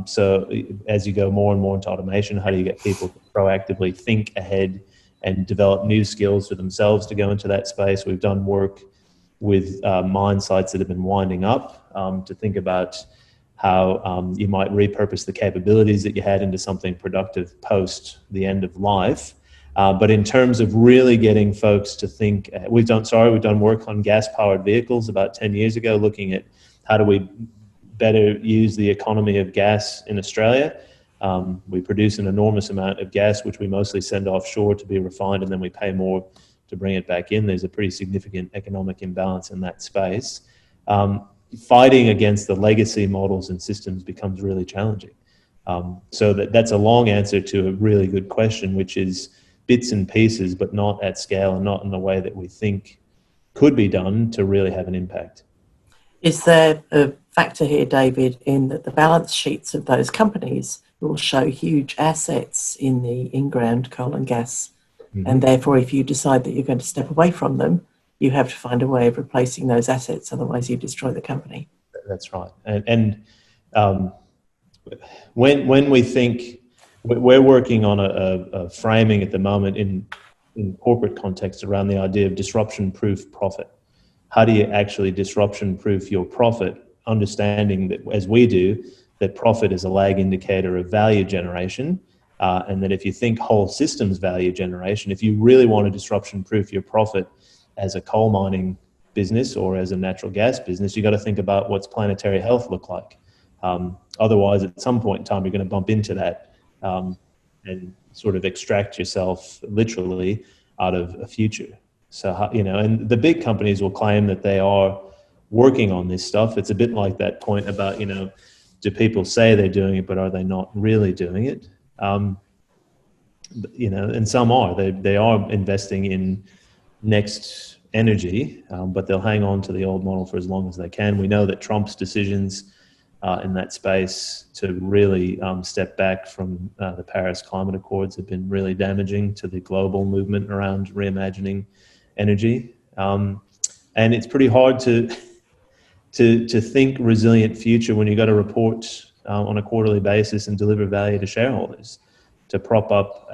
So as you go more and more into automation, how do you get people to proactively think ahead and develop new skills for themselves to go into that space? We've done work with mine sites that have been winding up to think about how you might repurpose the capabilities that you had into something productive post the end of life. But in terms of really getting folks to think, we've done work on gas-powered vehicles about 10 years ago, looking at how do we better use the economy of gas in Australia. We produce an enormous amount of gas, which we mostly send offshore to be refined, and then we pay more to bring it back in. There's a pretty significant economic imbalance in that space. Fighting against the legacy models and systems becomes really challenging. So that's a long answer to a really good question, which is bits and pieces, but not at scale and not in the way that we think could be done to really have an impact. Is there a factor here, David, in that the balance sheets of those companies will show huge assets in the in-ground coal and gas? Mm-hmm. And therefore, if you decide that you're going to step away from them, you have to find a way of replacing those assets, otherwise you destroy the company. That's right. And when we think, we're working on a framing at the moment in corporate context around the idea of disruption-proof profit. How do you actually disruption-proof your profit, understanding that, as we do, that profit is a lag indicator of value generation, and that if you think whole systems value generation, if you really want to disruption-proof your profit as a coal mining business or as a natural gas business, you got to think about what's planetary health look like. Otherwise, at some point in time, you're going to bump into that and sort of extract yourself literally out of a future. So, and the big companies will claim that they are working on this stuff. It's a bit like that point about, do people say they're doing it, but are they not really doing it? And some are. They are investing in next energy, but they'll hang on to the old model for as long as they can. We know that Trump's decisions in that space to really step back from the Paris Climate Accords have been really damaging to the global movement around reimagining energy. And it's pretty hard to think resilient future when you've got to report on a quarterly basis and deliver value to shareholders, to prop up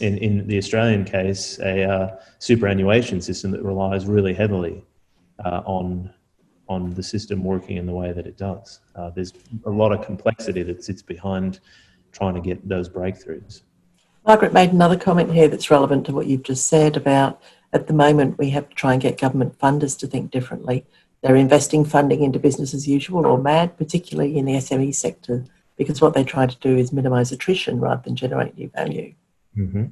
in the Australian case, a superannuation system that relies really heavily on the system working in the way that it does. There's a lot of complexity that sits behind trying to get those breakthroughs. Margaret made another comment here that's relevant to what you've just said about, at the moment, we have to try and get government funders to think differently. They're investing funding into business as usual or MAD, particularly in the SME sector, because what they're trying to do is minimise attrition rather than generate new value. Mm-hmm.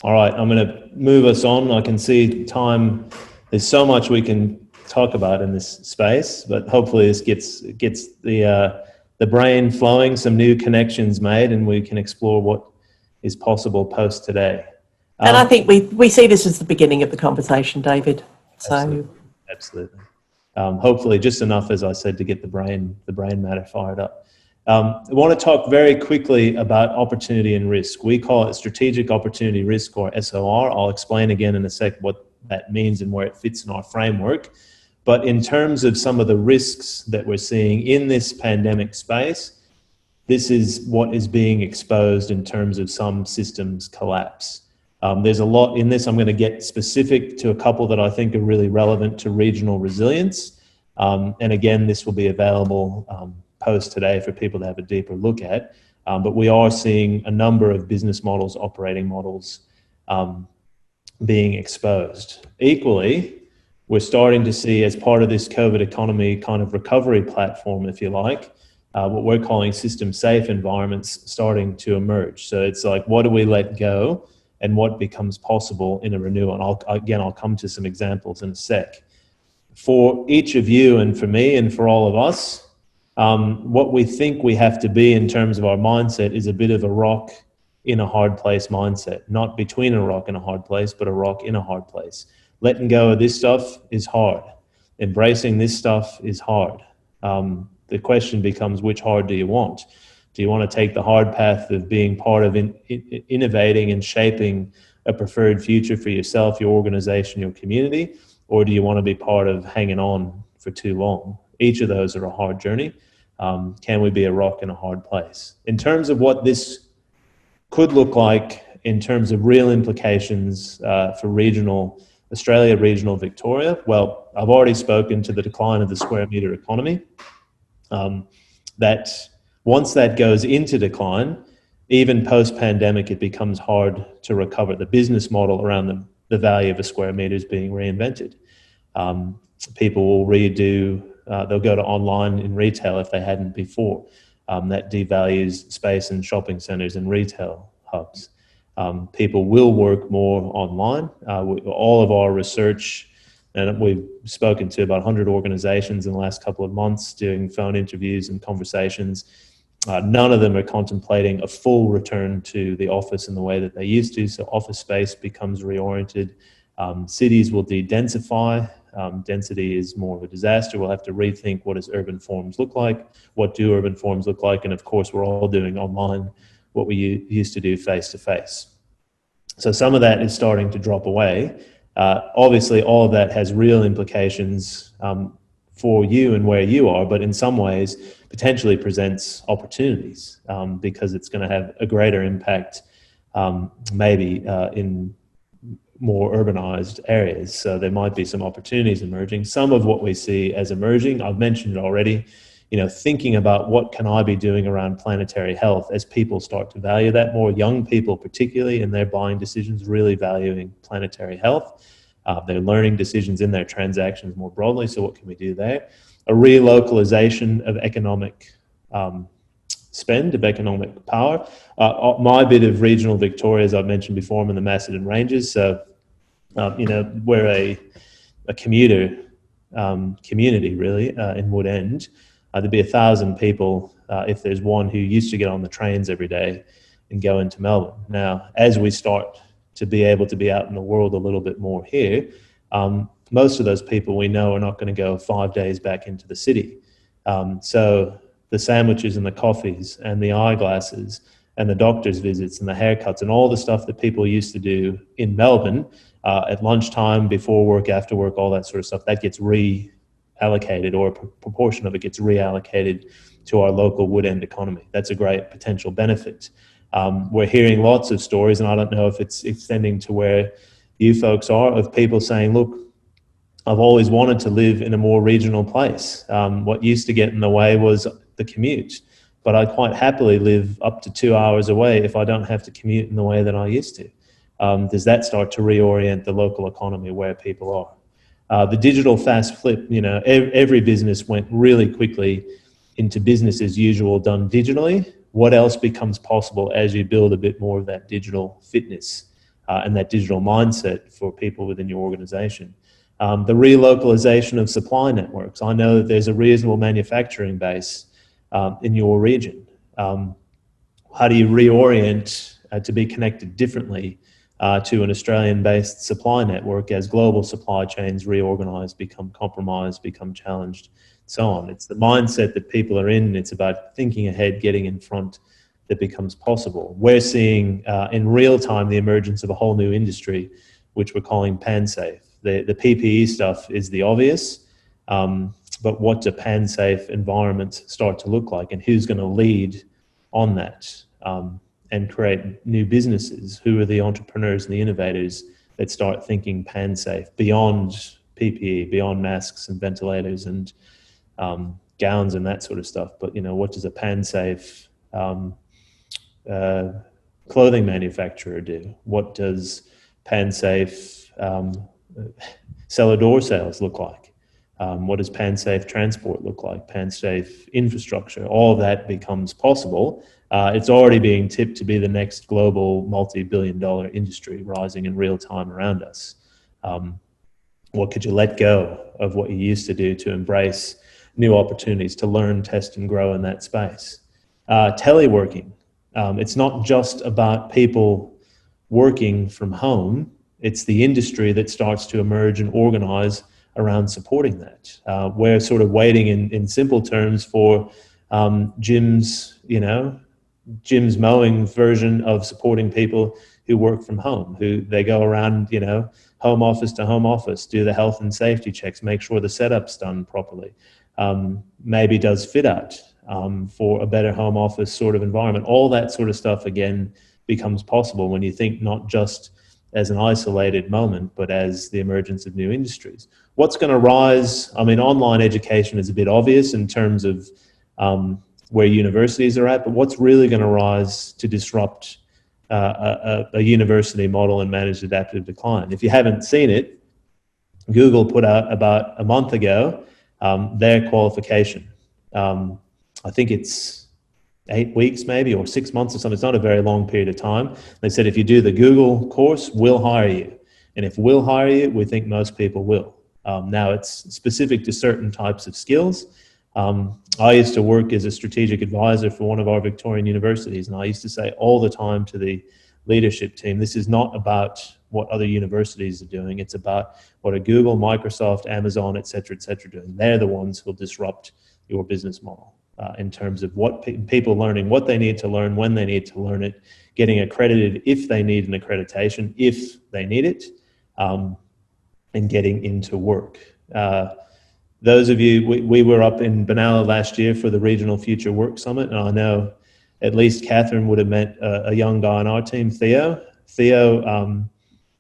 All right, I'm going to move us on. I can see time. There's so much we can talk about in this space, but hopefully this gets the brain flowing, some new connections made, and we can explore what is possible post today. And I think we see this as the beginning of the conversation, David. So absolutely. Hopefully just enough, as I said, to get the brain matter fired up. I want to talk very quickly about opportunity and risk. We call it strategic opportunity risk, or SOR. I'll explain again in a sec what that means and where it fits in our framework. But in terms of some of the risks that we're seeing in this pandemic space, this is what is being exposed in terms of some systems collapse. There's a lot in this. I'm going to get specific to a couple that I think are really relevant to regional resilience. And again, this will be available post today for people to have a deeper look at. But we are seeing a number of business models, operating models being exposed. Equally, we're starting to see, as part of this COVID economy kind of recovery platform, if you like, what we're calling system safe environments starting to emerge. So it's like, what do we let go and what becomes possible in a renewal? And I'll come to some examples in a sec. For each of you and for me and for all of us, what we think we have to be in terms of our mindset is a bit of a rock in a hard place mindset, not between a rock and a hard place, but a rock in a hard place. Letting go of this stuff is hard. Embracing this stuff is hard. The question becomes, which hard do you want? Do you want to take the hard path of being part of innovating and shaping a preferred future for yourself, your organization, your community? Or do you want to be part of hanging on for too long? Each of those are a hard journey. Can we be a rock in a hard place? In terms of what this could look like in terms of real implications for regional Australia, regional Victoria, well, I've already spoken to the decline of the square metre economy. That once that goes into decline, even post-pandemic, it becomes hard to recover. The business model around the value of a square metre is being reinvented. People will they'll go to online in retail if they hadn't before. That devalues space in shopping centres and retail hubs. People will work more online. All of our research, and we've spoken to about 100 organizations in the last couple of months doing phone interviews and conversations. None of them are contemplating a full return to the office in the way that they used to, so office space becomes reoriented. Cities will de-densify. Density is more of a disaster. We'll have to rethink what does urban forms look like, what do urban forms look like, and of course we're all doing online what we used to do face-to-face. So some of that is starting to drop away. Obviously, all of that has real implications for you and where you are, but in some ways potentially presents opportunities because it's going to have a greater impact maybe in more urbanized areas. So there might be some opportunities emerging. Some of what we see as emerging, I've mentioned it already, thinking about what can I be doing around planetary health as people start to value that more, young people particularly in their buying decisions really valuing planetary health. They're learning decisions in their transactions more broadly, so what can we do there? A relocalization of economic spend, of economic power. My bit of regional Victoria, as I've mentioned before, I'm in the Macedon Ranges, so we're a commuter community really in Wood End. There'd be 1,000 people if there's one who used to get on the trains every day and go into Melbourne. Now, as we start to be able to be out in the world a little bit more here, most of those people we know are not going to go 5 days back into the city. So the sandwiches and the coffees and the eyeglasses and the doctor's visits and the haircuts and all the stuff that people used to do in Melbourne at lunchtime, before work, after work, all that sort of stuff, that gets reallocated, or a proportion of it gets reallocated to our local Wood End economy. That's a great potential benefit. We're hearing lots of stories, and I don't know if it's extending to where you folks are, of people saying, look, I've always wanted to live in a more regional place. What used to get in the way was the commute, but I'd quite happily live up to 2 hours away if I don't have to commute in the way that I used to. Does that start to reorient the local economy where people are? The digital fast flip, every business went really quickly into business as usual done digitally. What else becomes possible as you build a bit more of that digital fitness and that digital mindset for people within your organization? The relocalization of supply networks. I know that there's a reasonable manufacturing base in your region. How do you reorient to be connected differently to an Australian-based supply network as global supply chains reorganize, become compromised, become challenged, so on? It's the mindset that people are in. It's about thinking ahead, getting in front, that becomes possible. We're seeing in real time the emergence of a whole new industry, which we're calling pan-safe. The PPE stuff is the obvious, but what do pan-safe environments start to look like, and who's going to lead on that and create new businesses? Who are the entrepreneurs and the innovators that start thinking pan-safe beyond PPE, beyond masks and ventilators and gowns and that sort of stuff? But what does a pan-safe clothing manufacturer do? What does pan-safe cellar door sales look like? What does pan-safe transport look like? Pan-safe infrastructure? All of that becomes possible. It's already being tipped to be the next global multi-billion-dollar industry rising in real time around us. What could you let go of what you used to do to embrace new opportunities, to learn, test, and grow in that space? Teleworking. It's not just about people working from home. It's the industry that starts to emerge and organize around supporting that. We're sort of waiting in simple terms for Jim's mowing version of supporting people who work from home, who they go around, home office to home office, do the health and safety checks, make sure the setup's done properly, maybe does fit out for a better home office sort of environment. All that sort of stuff, again, becomes possible when you think not just as an isolated moment, but as the emergence of new industries. What's going to rise? I mean, online education is a bit obvious in terms of where universities are at, but what's really going to rise to disrupt a university model and manage adaptive decline? If you haven't seen it, Google put out about a month ago their qualification. I think it's 8 weeks maybe, or 6 months or something. It's not a very long period of time. They said if you do the Google course, we'll hire you. And if we'll hire you, we think most people will. Now it's specific to certain types of skills. I used to work as a strategic advisor for one of our Victorian universities, and I used to say all the time to the leadership team, this is not about what other universities are doing. It's about what are Google, Microsoft, Amazon, et cetera, doing. They're the ones who'll disrupt your business model in terms of what people learning, what they need to learn, when they need to learn it, getting accredited if they need an accreditation, if they need it, and getting into work. Those of you, we were up in Benalla last year for the Regional Future Work Summit, and I know at least Catherine would have met a young guy on our team, Theo. Theo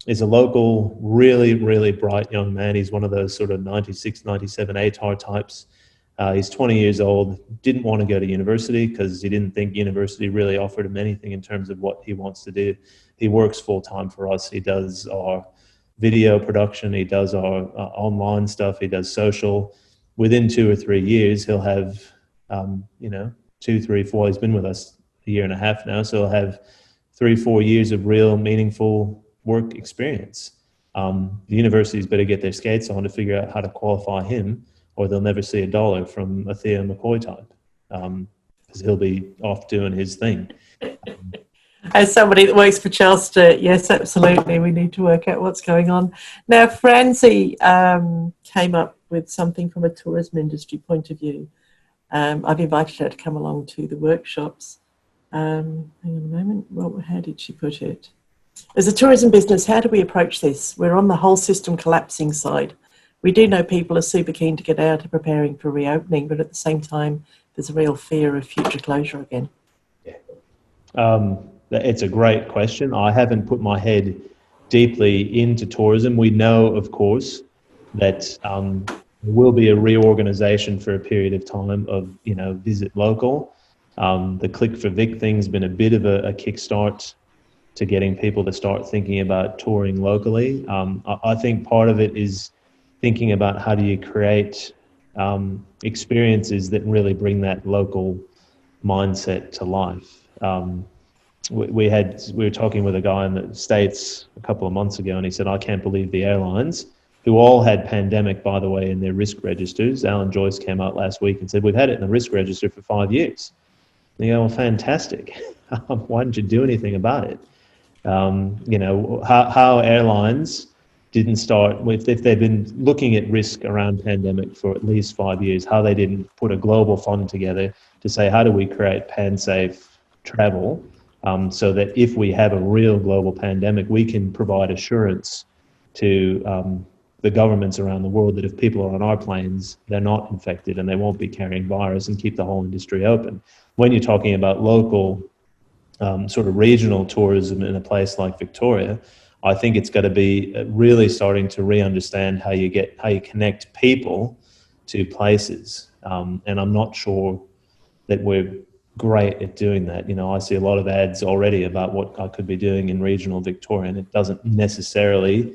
is a local, really, really bright young man. He's one of those sort of 96, 97 ATAR types. He's 20 years old, didn't want to go to university because he didn't think university really offered him anything in terms of what he wants to do. He works full-time for us. He does our video production. He does our online stuff. He does social. Within 2 or 3 years, he'll have, 2, 3, 4. He's been with us a year and a half now, so he'll have 3, 4 years of real, meaningful work experience. The universities better get their skates on to figure out how to qualify him, or they'll never see a dollar from a Theo McCoy type, because he'll be off doing his thing. As somebody that works for Chelsea, yes, absolutely, we need to work out what's going on. Now, Francie came up with something from a tourism industry point of view. I've invited her to come along to the workshops. Hang on a moment, how did she put it? As a tourism business, how do we approach this? We're on the whole system collapsing side. We do know people are super keen to get out and preparing for reopening, but at the same time, there's a real fear of future closure again. Yeah. It's a great question. I haven't put my head deeply into tourism. We know, of course, that there will be a reorganization for a period of time of, visit local. The Click for Vic thing's been a bit of a kickstart to getting people to start thinking about touring locally. I think part of it is thinking about how do you create experiences that really bring that local mindset to life. We were talking with a guy in the States a couple of months ago, and he said, I can't believe the airlines, who all had pandemic, by the way, in their risk registers. Alan Joyce came out last week and said, we've had it in the risk register for 5 years. And you go, well, fantastic. Why didn't you do anything about it? How airlines didn't start with, if they've been looking at risk around pandemic for at least 5 years, how they didn't put a global fund together to say, how do we create pan-safe travel so that if we have a real global pandemic, we can provide assurance to the governments around the world that if people are on our planes, they're not infected and they won't be carrying virus, and keep the whole industry open. When you're talking about local sort of regional tourism in a place like Victoria, I think it's got to be really starting to re-understand how you connect people to places. And I'm not sure that we're great at doing that. I see a lot of ads already about what I could be doing in regional Victoria, and it doesn't necessarily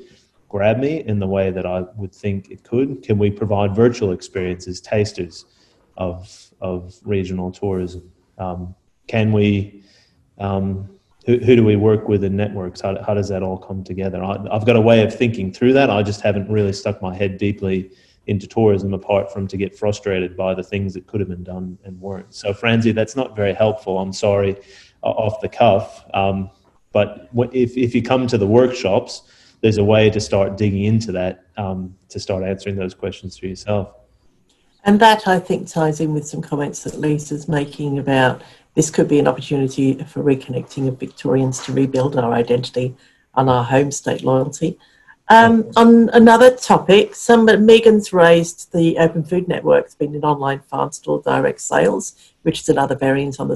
grab me in the way that I would think it could. Can we provide virtual experiences, tasters of regional tourism? Can we, who do we work with in networks? How does that all come together? I've got a way of thinking through that. I just haven't really stuck my head deeply into tourism, apart from to get frustrated by the things that could have been done and weren't. So Francie, that's not very helpful. I'm sorry, off the cuff. But if you come to the workshops, there's a way to start digging into that, to start answering those questions for yourself. And that, I think, ties in with some comments that Lisa's making about this could be an opportunity for reconnecting of Victorians to rebuild our identity and our home state loyalty. On another topic, Megan's raised the Open Food Network's been in online farm store direct sales, which is another variant on the